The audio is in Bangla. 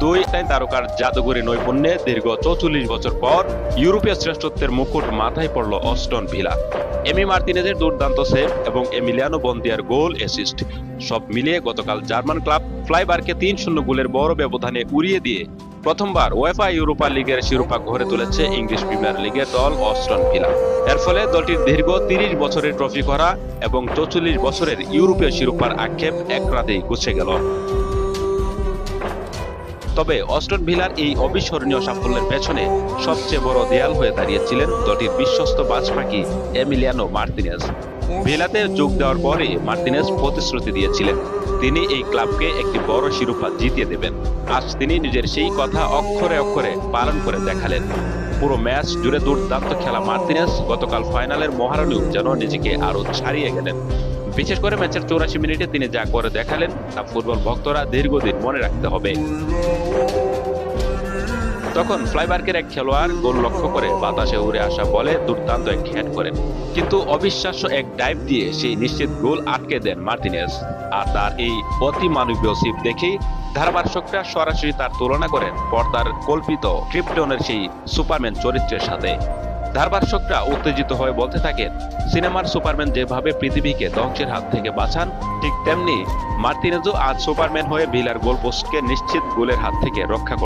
দুই তারকার জাদুঘরী নৈপুণ্যে দীর্ঘ ৪৪ বছর পর ইউরোপীয় শ্রেষ্ঠত্বের মুকুট মাথায় পড়ল অস্টন ভিলা। এমি মার্তিনেজের দুর্দান্ত সেভ এবং এমিলিয়ানো বন্দিয়ার গোল অ্যাসিস্ট সব মিলিয়ে গতকাল জার্মান ক্লাব ফ্লাইবার্গকে ৩-০ গোলের বড় ব্যবধানে উড়িয়ে দিয়ে প্রথমবার ওয়েফা ইউরোপা লিগের শিরোপা ঘরে তুলেছে ইংলিশ প্রিমিয়ার লিগের দল অস্টন ভিলা। এর ফলে দলটির দীর্ঘ ৩০ বছরের ট্রফি করা এবং ৪৪ বছরের ইউরোপীয় শিরোপার আক্ষেপ এক রাতেই গুছে গেল। তবে অস্টন ভিলার এই অবিস্মরণীয় সাফল্যের পেছনে সবচেয়ে বড় দেয়াল হয়ে দাঁড়িয়েছিলেন দলটির বিশ্বস্ত বাজপাখি এমিলিয়ানো মার্তিনেজ। ভিলাতে যোগ দেওয়ার পরে মার্তিনেজ প্রতিশ্রুতি দিয়েছিলেন তিনি এই ক্লাবকে একটি বড় শিরোপা জিতিয়ে দেবেন। আজ তিনি নিজের সেই কথা অক্ষরে অক্ষরে পালন করে দেখালেন। পুরো ম্যাচ জুড়ে দুর্দান্ত খেলা মার্তিনেজ গতকাল ফাইনালের মহারণীও যেন নিজেকে আরো ছাড়িয়ে গেলেন। বিশেষ করে ম্যাচের ৮৪ মিনিটে তিনি যা করে দেখালেন তা ফুটবল ভক্তরা দীর্ঘদিন মনে রাখতে হবে। তখন ফ্লাইবার্গের এক খেলোয়াড় গোল লক্ষ্য করে বাতাসে উড়ে আসা বলে দুর্দান্ত এক হেড করেন, কিন্তু অবিশ্বাস্য এক ডাইভ দিয়ে সেই নিশ্চিত গোল আটকে দেন মার্তিনেজ। আর তার এই অতিমানবীয় সিপ দেখেই ধারাভাষ্যকরা সরাসরি তার তুলনা করেন পর্দার কল্পিত ক্রিপ্টনের সেই সুপারম্যান চরিত্রের সাথে। ধারাভাষ্যকরা উত্তেজিত হয়ে বলতে থাকেন, সিনেমার সুপারম্যান যেভাবে পৃথিবীকে ধ্বংসের হাত থেকে বাঁচান, ঠিক তেমনি মার্তিনেজও আজ সুপারম্যান হয়ে ভিলার গোলপোস্টকে নিশ্চিত গোলের হাত থেকে রক্ষা